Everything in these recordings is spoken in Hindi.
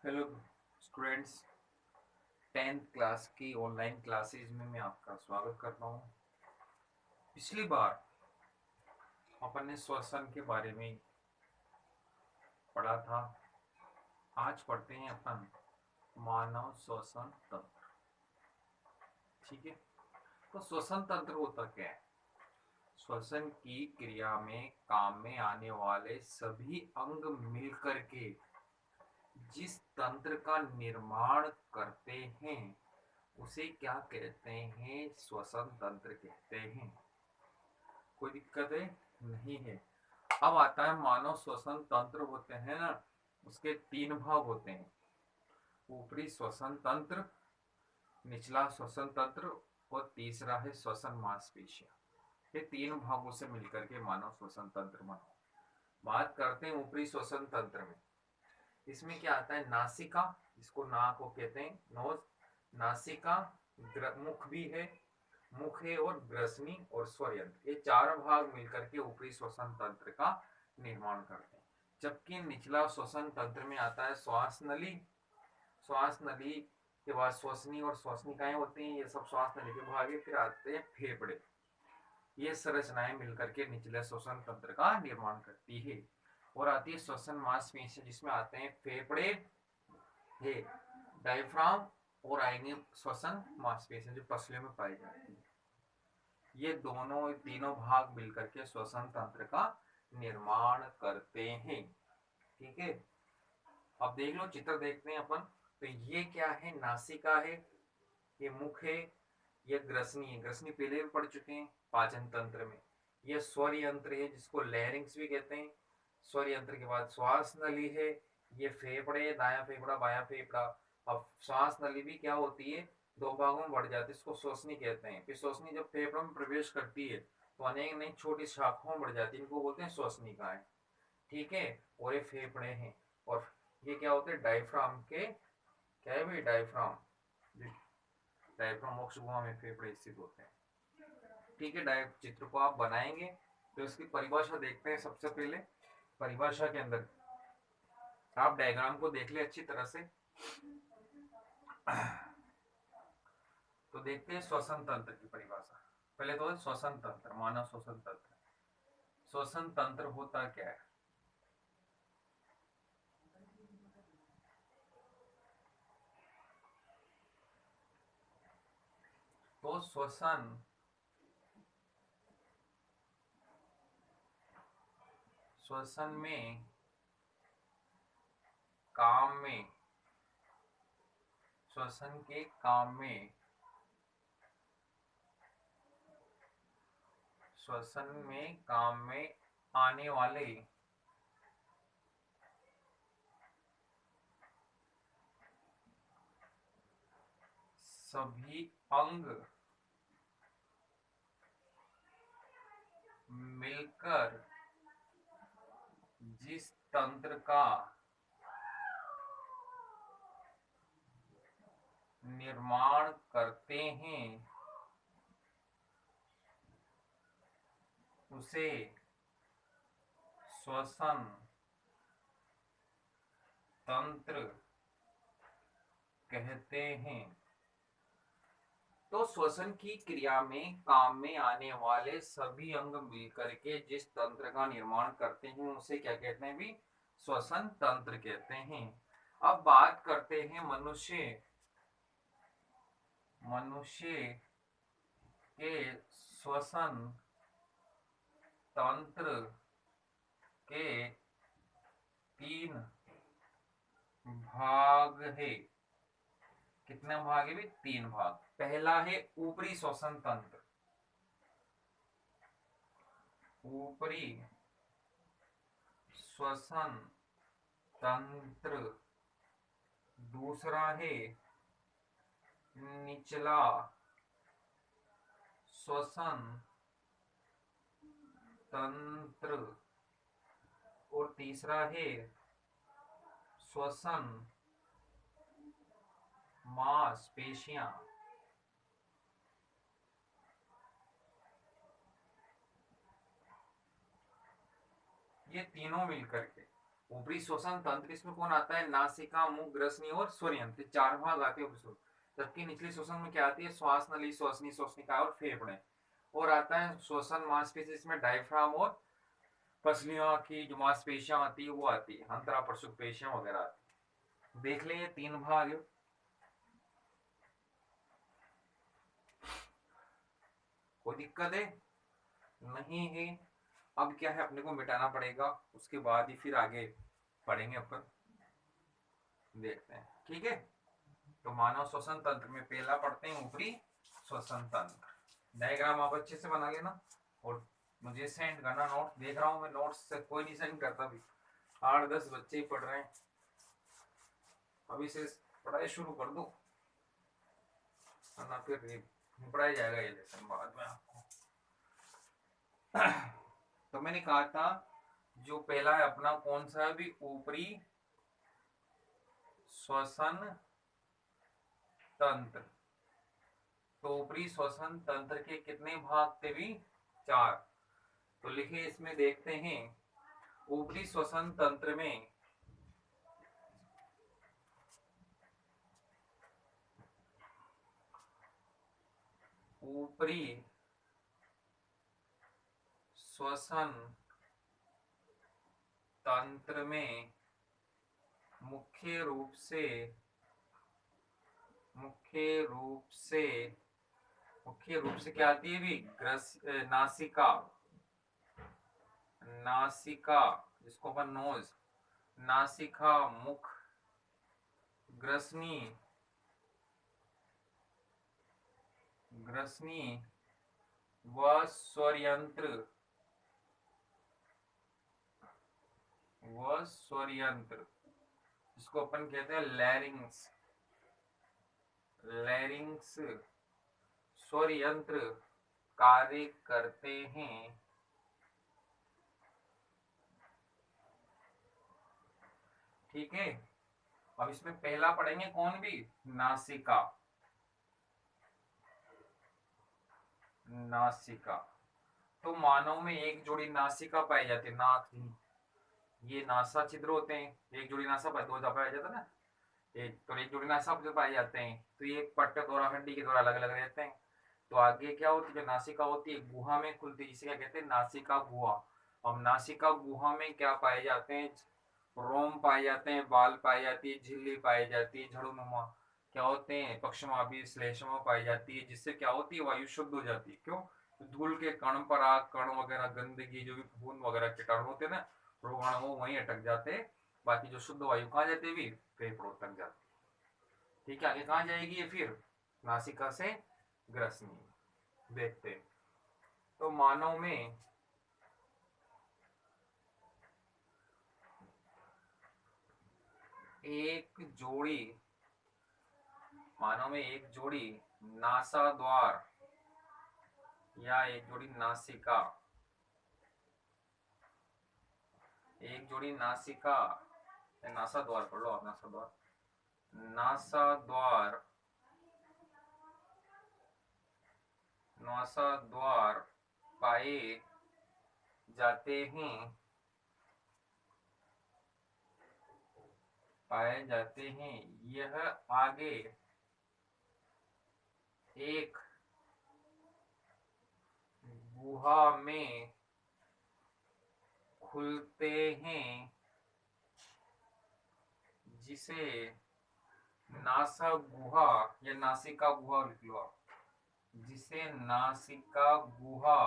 हेलो स्टूडेंट्स, 10th क्लास की ऑनलाइन क्लासेज में मैं आपका स्वागत करता हूँ। पिछली बार अपन ने श्वसन के बारे में पढ़ा था। आज पढ़ते हैं अपन मानव श्वसन तंत्र। ठीक है, तो श्वसन तंत्र होता क्या है? श्वसन की क्रिया में काम में आने वाले सभी अंग मिलकर के जिस तंत्र का निर्माण करते हैं उसे क्या कहते हैं? श्वसन तंत्र कहते हैं। कोई दिक्कत है? नहीं है। अब आता है मानव श्वसन तंत्र होते हैं ना, उसके 3 भाग होते हैं। ऊपरी श्वसन तंत्र, निचला श्वसन तंत्र और तीसरा है श्वसन मांसपेशियां। ये 3 भागों से मिलकर के मानव श्वसन तंत्र बना। बात करते हैं ऊपरी श्वसन तंत्र में। इसमें क्या आता है? नासिका, इसको नाक को कहते हैं, नोज। नासिका, मुख भी है, मुख है, और ग्रसनी और स्वर यंत्र, ये 4 भाग मिलकर के ऊपरी श्वसन तंत्र का निर्माण करते हैं। जबकि निचला श्वसन तंत्र में आता है श्वास नली। श्वास नली के बाद श्वसनी और श्वसनिकाएं होती हैं, ये सब श्वास नली के भाग है। फिर आते हैं फेफड़े। ये संरचनाएं मिलकर के निचले श्वसन तंत्र का निर्माण करती है। और आती है श्वसन मांसपेशियां, जिसमें आते हैं फेफड़े है, डायफ्राम, और आएंगे श्वसन मांसपेशियां जो पसलियों में पाई जाती है। ये दोनों तीनों भाग मिलकर के श्वसन तंत्र का निर्माण करते हैं। ठीक है, अब देख लो, चित्र देखते हैं अपन। तो ये क्या है? नासिका है, ये मुख है, ये ग्रसनी है। ग्रसनी पहले भी पढ़ चुके हैं पाचन तंत्र में। ये स्वर यंत्र है, जिसको लैरिंक्स भी कहते हैं। स्वर यंत्र के बाद श्वास नली है, ये फेफड़े, दायां फेफड़ा बायां फेफड़ा। अब श्वास नली भी क्या होती है? 2 भागों में बढ़ जाती है, इसको श्वसनी कहते हैं। फिर श्वसनी जब फेफड़ों में प्रवेश करती है तो अनेक नई छोटी शाखाओं में बढ़ जाती है, इनको बोलते हैं श्वसनिकाएं। ठीक है, और ये फेफड़े हैं। और ये क्या होते हैं? डायफ्राम के, क्या है भाई? डायफ्राम। डायफ्राम मोक्ष गुहा में फेफड़े स्थित होते हैं। ठीक है, चित्र को आप बनाएंगे तो इसकी परिभाषा देखते हैं। सबसे पहले परिभाषा के अंदर आप डायग्राम को देख ले अच्छी तरह से। तो देखते हैं श्वसन तंत्र की परिभाषा। पहले तो श्वसन तंत्र, मानव श्वसन तंत्र। श्वसन तंत्र होता क्या है? तो श्वसन में काम में, श्वसन के काम में, श्वसन में काम में आने वाले सभी अंग मिलकर जिस तंत्र का निर्माण करते हैं उसे श्वसन तंत्र कहते हैं। तो श्वसन की क्रिया में काम में आने वाले सभी अंग मिलकर के जिस तंत्र का निर्माण करते हैं उसे क्या कहते हैं भी? श्वसन तंत्र कहते हैं। अब बात करते हैं मनुष्य के श्वसन तंत्र के 3 भाग है। कितने भाग है भी? 3 भाग। पहला है ऊपरी श्वसन तंत्र। ऊपरी श्वसन तंत्र। दूसरा है निचला श्वसन तंत्र। और तीसरा है श्वसन मांसपेशियां। ये तीनों मिलकर के ऊपरी श्वसन तंत्र, इसमें कौन आता है, नासिका, मुख, ग्रसनी और स्वरयंत्र, चार भाग आते हैं ऊपरी। जबकि निचली श्वसन में क्या आती है, श्वास नली, श्वसनी, श्वसनिका और फेफड़े। और आता है श्वसन मांसपेशी, इसमें डायफ्राम और पसलियों की जो मांसपेशियां आती है वो आती है, अंतरा प्रसुक पेशियां वगैरह आती है। देख ले ये तीन भाग, कोई दिक्कत है नहीं है। अब क्या है, अपने को मिटाना पड़ेगा, उसके बाद ही फिर आगे पढ़ेंगे अपन, देखते हैं, ठीक है। तो मानव श्वसन तंत्र में पहला पढ़ते हैं ऊपरी श्वसन तंत्र। डायग्राम आप अच्छे से बना लेना और मुझे सेंड करना नोट्स। देख रहा हूँ मैं नोट्स से कोई नहीं सेंड करता भी, 8-10 बच्चे ही पढ़ रहे हैं। अभी से पढ़ाई शुरू कर दो, वरना फिर पढ़ाया जाएगा ये लेसन बाद में आपको। तो मैंने कहा था जो पहला है अपना कौन सा है, भी ऊपरी श्वसन तंत्र। तो ऊपरी श्वसन तंत्र के कितने भाग थे भी, 4। तो लिखे इसमें, देखते हैं ऊपरी श्वसन तंत्र में ऊपरी श्वसन तंत्र में मुख्य रूप से क्या आती है भी, नासिका, जिसको अपन नोज, नासिका, मुख, ग्रसनी व स्वरयंत्र जिसको अपन कहते हैं लैरिंग्स स्वर यंत्र कार्य करते हैं। ठीक है, अब इसमें पहला पढ़ेंगे कौन भी, नासिका। तो मानव में एक जोड़ी नासिका पाई जाती है, नाक, ये नासा छिद्र होते हैं, एक जोड़ी नासा दो पाया जाता है ना, एक जोड़ी नासा पाए जाते हैं। तो ये पट्ट द्वारा, हड्डी के द्वारा अलग अलग रहते हैं। तो आगे क्या होती है, जो नासिका होती है गुहा में खुलती है, जिसे क्या कहते हैं, नासिका गुहा। अब नासिका गुहा में क्या पाए जाते हैं, रोम पाए जाते हैं, बाल पाई जाती है, झिल्ली पाई जाती है, झड़ुनुमा क्या होते हैं, पक्षमा भी श्लेष्मा पाई जाती है, जिससे क्या होती है, वायु शुद्ध हो जाती है। क्यों, धूल के कण पर आग कण वगैरह, गंदगी, जो भी फून वगैरह कीटाणु होते हैं ना, रोगाणु, वो वहीं अटक जाते हैं। बाकी जो शुद्ध वायु कहाँ जाती है भी, फेफड़ों तक जाती है। ठीक है, आगे कहाँ जाएगी ये फिर, नासिका से ग्रसनी। देखते, तो मानव में एक जोड़ी नासा द्वार या एक जोड़ी नासिका, नासा द्वार पढ़ लो आप, नासा द्वार पाए जाते हैं। यह आगे एक गुहा में खुलते हैं, जिसे नासा गुहा या नासिका गुहा लिख लो आप, जिसे नासिका गुहा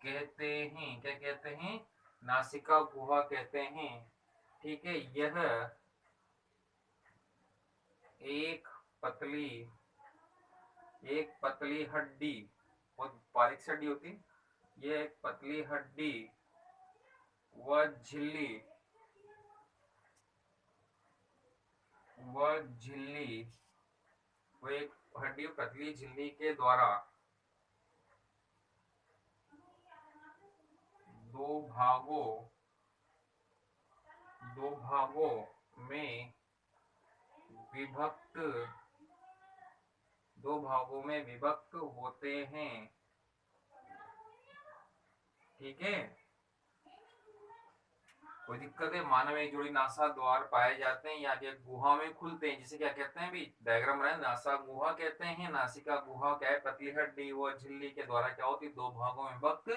कहते हैं। क्या कहते हैं, नासिका गुहा कहते हैं। ठीक है, यह एक पतली हड्डी, बहुत बारीक सी हड्डी होती, यह एक पतली हड्डी व झिल्ली वो एक हड्डी पतली झिल्ली के द्वारा दो भागों में विभक्त होते हैं। ठीक है, कोई दिक्कत है? मानव एक जोड़ी नासा द्वार पाए जाते हैं या कि गुहा में खुलते हैं, जिसे क्या कहते हैं? भी डायग्राम रहे, नासा गुहा कहते हैं। नासिका गुहा क्या है? पतली हड्डी व झिल्ली के द्वारा क्या होती है? दो भागों में विभक्त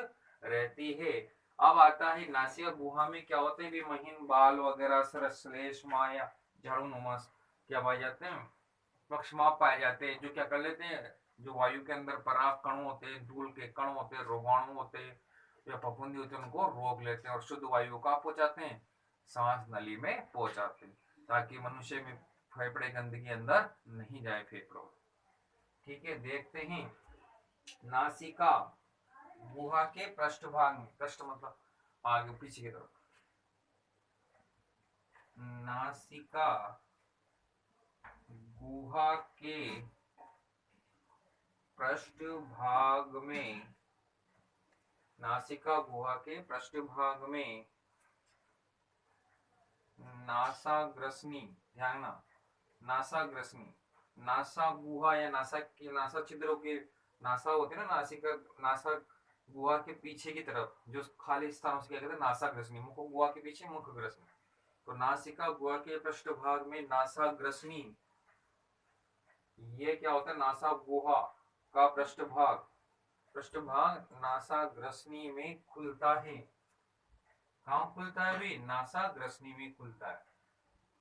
रहती है। अब आता है नासिका गुहा में क्या होते हैं? भी महीन बाल वगैरह, श्लेष्मा या झाड़ूनुमा क्या पाए जाते हैं? पक्षमाप पाए जाते हैं, जो क्या कर लेते हैं? जो वायु के अंदर पराग कण होते हैं, धूल के कण होते हैं, रोगाणु होते हैं या फफूंदी होते हैं, उनको रोक लेते हैं और शुद्ध वायु कहाँ पहुंचाते हैं? सांस नली में पहुंचाते हैं, ताकि मनुष्य में फेफड़े गंदगी अंदर नहीं जाए फेफड़ों। ठीक है, देखते हैं नासिका गुहा के पृष्ठभाग में, पृष्ठ मतलब आगे पीछे की तरफ, नासिका गुहा के पृष्ठभाग में, नासिका गुहा के पृष्ठभाग में नासाग्रसनी, ध्यान ना, नासाग्रसनी, नासा गुहा या नासा के नासा छिद्रों के, नासा होते ना नासिका, नासा गुहा के पीछे की तरफ जो खाली स्थान उसके क्या कहते हैं? नासाग्रसनी। मुख गुहा के पीछे मुखग्रसनी। तो नासिका गुहा के पृष्ठभाग में नासाग्रसनी, ये क्या होता है? नासा गुहा का पृष्ठभाग, पृष्ठभाग नासाग्रसनी में खुलता है। कहाँ खुलता है भी? नासाग्रसनी में खुलता है।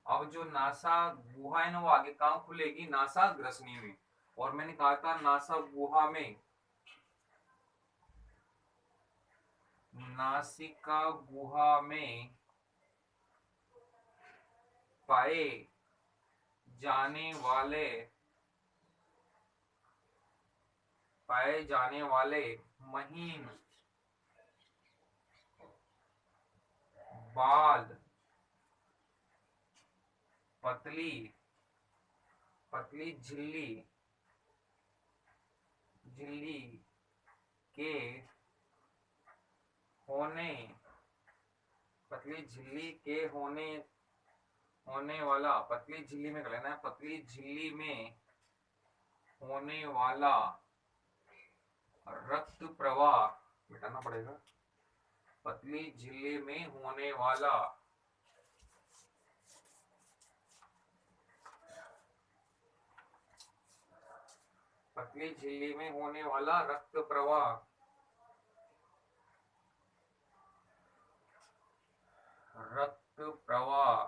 अब जो नासा गुहा है ना, वो आगे कहाँ खुलेगी? नासाग्रसनी में। और मैंने कहा था नासा गुहा में, नासिका गुहा में पाए जाने वाले, पाए जाने वाले महीन बाल, पतली पतली झिल्ली, झिल्ली के होने, पतली झिल्ली के होने वाला, पतली झिल्ली में कर लेना है, पतली झिल्ली में होने वाला रक्त प्रवाह, मिटाना पड़ेगा, पतली झिल्ली में होने वाला पतली झिल्ली में होने वाला रक्त प्रवाह, रक्त प्रवाह,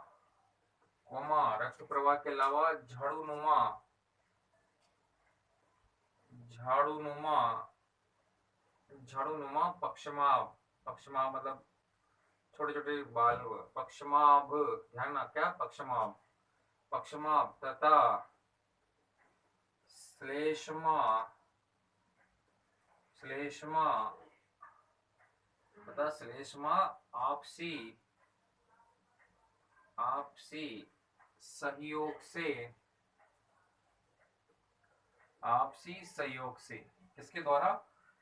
रक्त प्रवाह के अलावा झाड़ूनुमा, झाड़ूनुमा, झाड़ूनुमा पक्षमाभ, पक्षमाभ मतलब छोटे छोटे बाल, पक्षमाभ, ध्यान ना, क्या? पक्षमाभ, पक्षमाभ तथा श्लेष्मा, श्लेष्मा तथा श्लेष्मा आपसी, आपसी सहयोग से, आपसी सहयोग से किसके द्वारा?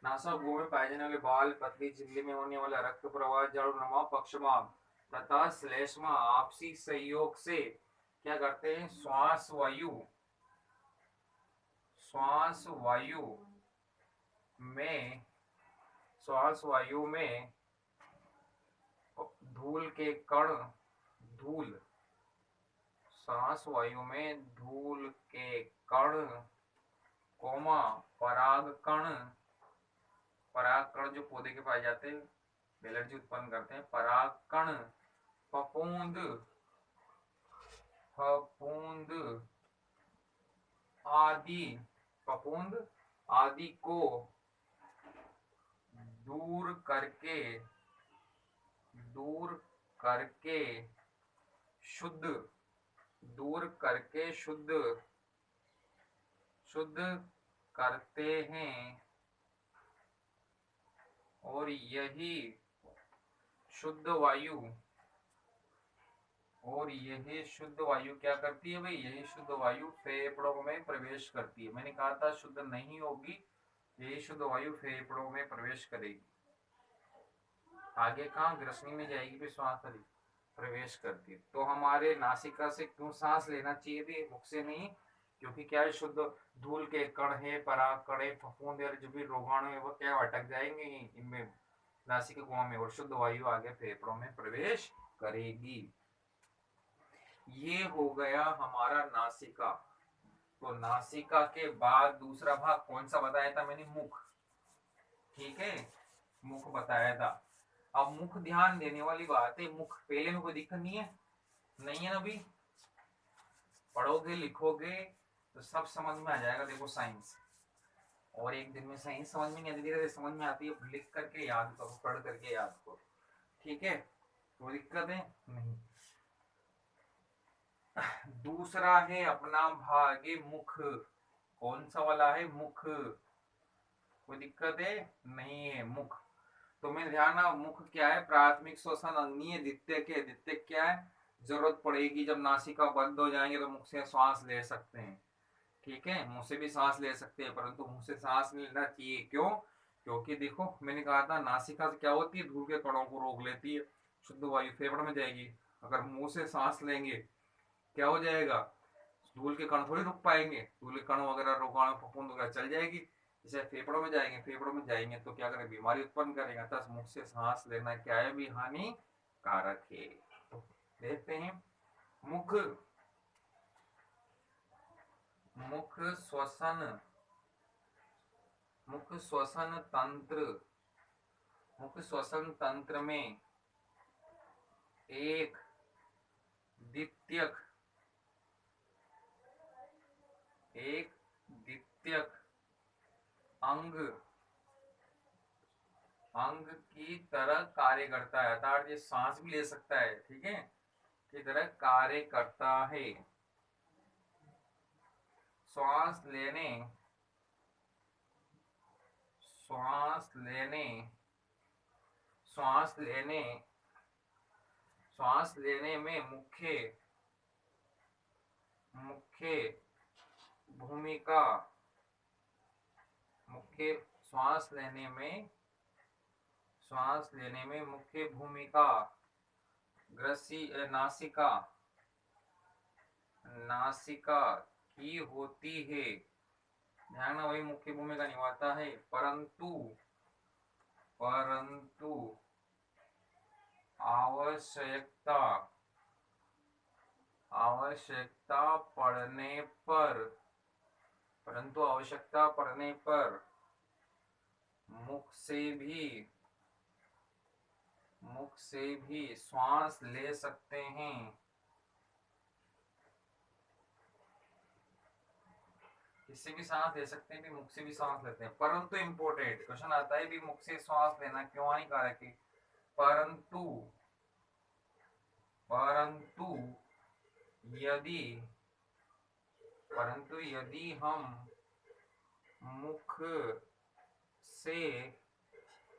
नासा गुहा में पाए जाने वाले बाल, पतली झिल्ली में होने वाला रक्त प्रवाह, झाड़ूनुमा पक्षमाभ तथा श्लेष्मा आपसी सहयोग से क्या करते हैं? श्वास वायु, श्वास वायु में, श्वास वायु में धूल के कण, धूल, श्वास वायु में धूल के कण, कोमा पराग कण, पराग कण जो पौधे के पाए जाते हैं, एलर्जी उत्पन्न करते हैं, पराग कण, फफूंद, फफूंद आदि, फफूंद आदि को दूर करके, दूर करके शुद्ध, दूर करके शुद्ध, शुद्ध करते हैं और यही शुद्ध वायु, और यही शुद्ध वायु क्या करती है भाई? यही शुद्ध वायु फेफड़ों में प्रवेश करती है। मैंने कहा था शुद्ध नहीं होगी, यही शुद्ध वायु फेफड़ों में प्रवेश करेगी। आगे कहाँ? ग्रसनी में जाएगी, फिर श्वास नली प्रवेश करती है। तो हमारे नासिका से क्यों सांस लेना चाहिए भी? मुख से नहीं, क्योंकि क्या है? शुद्ध धूल के कण है, पराग कण है, फफूंद और जो भी रोगाणु है वो क्या अटक जाएंगे इनमें, नासिका गुहा में, और शुद्ध वायु आगे फेफड़ों में प्रवेश करेगी। ये हो गया हमारा नासिका। तो नासिका के बाद दूसरा भाग कौन सा बताया था मैंने? मुख। ठीक है, मुख बताया था। अब मुख ध्यान देने वाली बात है, मुख पहले में कोई दिक्कत नहीं है, नहीं है ना अभी? पढ़ोगे लिखोगे तो सब समझ में आ जाएगा। देखो साइंस, और एक दिन में साइंस समझ में नहीं आती, धीरे धीरे समझ में आती है। लिख करके याद करो, पढ़ करके याद करो, ठीक है? कोई दिक्कत है नहीं। दूसरा है अपना भाग मुख। कौन सा वाला है? मुख। कोई दिक्कत है नहीं है? मुख। तो मैं ध्यान ना, मुख क्या है? प्राथमिक श्वसन अंगी है। द्वितीयक है। द्वितीयक क्या है? जरूरत पड़ेगी जब नासिका बंद हो जाएंगे तो मुख से श्वास ले सकते हैं। ठीक है, मुंह से भी सांस ले सकते हैं, परंतु मुंह से सांस नहीं लेना चाहिए। क्यों? क्योंकि देखो मैंने कहा था नासिका से क्या होती है? धूल के कणों को रोक लेती है, शुद्ध वायु फेफड़े में जाएगी। अगर मुंह से सांस लेंगे क्या हो जाएगा? धूल के कण थोड़ी रुक पाएंगे, धूल के कण वगैरह रोगाणु फफूंद वगैरह चल जाएगी, जैसे फेफड़ों में जाएंगे। फेफड़ों में जाएंगे तो क्या करें? बीमारी उत्पन्न करेगा। तब मुख से सांस लेना क्या है? भी हानिकारक है। तो देखते हैं मुख। मुख श्वसन, मुख श्वसन तंत्र। मुख श्वसन तंत्र में एक द्वितीयक, एक द्वितीयक अंग, अंग की तरह कार्य करता है, अर्थात ये सांस भी ले सकता है, ठीक है, की तरह कार्य करता है। श्वास लेने, श्वास लेने, श्वास लेने, श्वास लेने में मुख्य, मुख्य भूमिका, मुख्य श्वास लेने में, श्वास लेने में मुख्य भूमिका ग्रसी नासिका, नासिका की होती है। ध्यान, वही मुख्य भूमिका निभाता है, परंतु, परंतु आवश्यकता, आवश्यकता पड़ने पर, परंतु आवश्यकता पड़ने पर मुख से भी, मुख से भी श्वास ले सकते हैं। इससे भी सांस ले सकते हैं, भी मुख से भी सांस लेते हैं, परंतु इंपोर्टेंट क्वेश्चन आता है भी मुख से श्वास लेना क्यों हानिकारक है? परंतु, परंतु यदि, परंतु यदि हम मुख से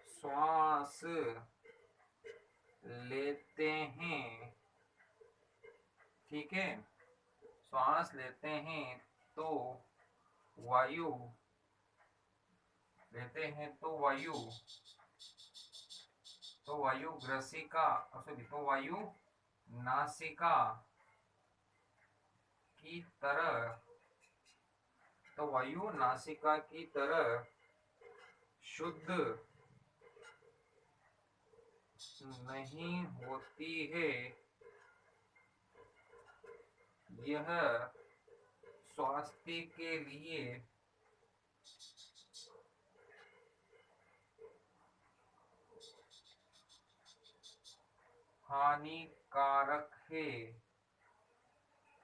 श्वास लेते हैं, ठीक है, श्वास लेते हैं तो वायु, लेते हैं तो वायु, तो वायु ग्रसिका, तो वायु नासिका की तरह, तो वायु नासिका की तरह शुद्ध नहीं होती है। यह स्वास्थ्य के लिए हानिकारक है,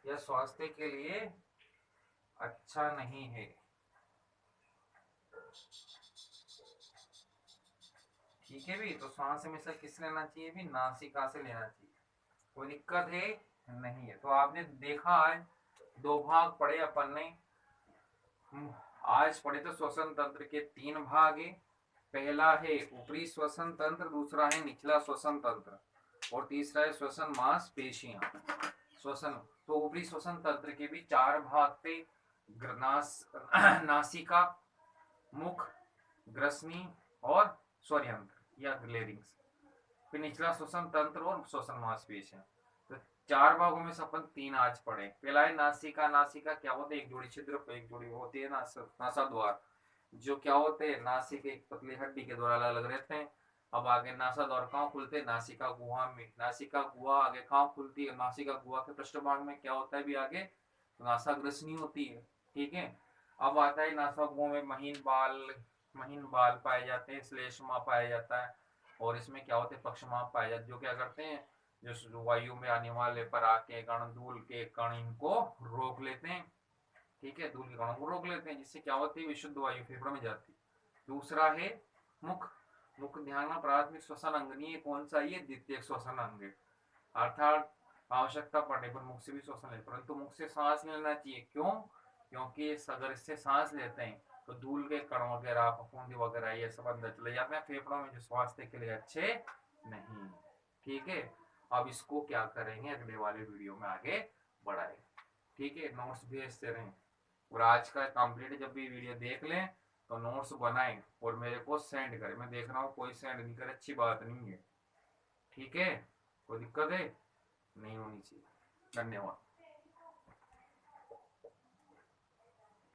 यह स्वास्थ्य के लिए अच्छा नहीं है। ठीक है भी, तो सांस हमेशा किस लेना चाहिए? भी नासिका से लेना चाहिए। कोई दिक्कत है नहीं है? तो आपने देखा आज दो भाग पढ़े अपन ने। आज पढ़े तो श्वसन तंत्र के तीन भाग है। पहला है ऊपरी श्वसन तंत्र, दूसरा है निचला श्वसन तंत्र, और तीसरा है श्वसन मांसपेशियां। श्वसन, तो ऊपरी श्वसन तंत्र के भी चार भाग थे। नासिका, मुख, ग्रसनी और स्वरयंत्र या ग्लेरिंग्स। फिर निचला श्वसन तंत्र और श्वसन मांसपेशियां। तो चार भागों में से अपन तीन आज पढ़े। पहला है नासिका। नासिका क्या होते हैं? एक जोड़ी छिद्र, एक जोड़ी होती है नासा द्वार, जो क्या होते हैं? नासिक एक पतली हड्डी के द्वारा अलग अलग रहते हैं। अब आगे नासा द्वार कहाँ खुलते हैं, नासिका गुहा में। नासिका गुहा आगे कहाँ खुलती है, नासिका गुहा के पृष्ठभाग में क्या होता है भी आगे, तो नासा ग्रसनी होती है। ठीक है, अब आता है नासा गुहा में महीन बाल पाए जाते हैं, श्लेष्मा पाया जाता है, और इसमें क्या होते हैं, पक्षमाप पाए जाते हैं, जो क्या करते हैं, जो वायु में आने वाले पराग कण, धूल के कण, इनको रोक लेते हैं। ठीक है, धूल के कणों को रोक लेते हैं, जिससे क्या होती है, विशुद्ध वायु फेफड़ों में जाती है। दूसरा है मुख। मुख ध्यान में प्राथमिक श्वसन अंग नहीं है, कौन सा, ये द्वितीय श्वसन अंग है, अर्थात आवश्यकता पड़ने पर मुख से भी श्वसन लेते, परंतु मुख से सांस लेना चाहिए। क्यों, क्योंकि अगर इससे सांस लेते हैं तो धूल के कण वगैरह, फफूंदी वगैरह ये सब अंदर चले जाते हैं फेफड़ों में, जो स्वास्थ्य के लिए अच्छे नहीं। ठीक है, अब इसको क्या करेंगे, अगले वाले वीडियो में आगे बढ़ाएंगे। ठीक है, नोट्स भेजते रहें, और आज का कंप्लीट जब भी वीडियो देख लें तो नोट्स बनाएं और मेरे को सेंड करें। मैं देख रहा हूँ कोई सेंड नहीं करे, अच्छी बात नहीं है। ठीक है, कोई दिक्कत है, नहीं होनी चाहिए। धन्यवाद।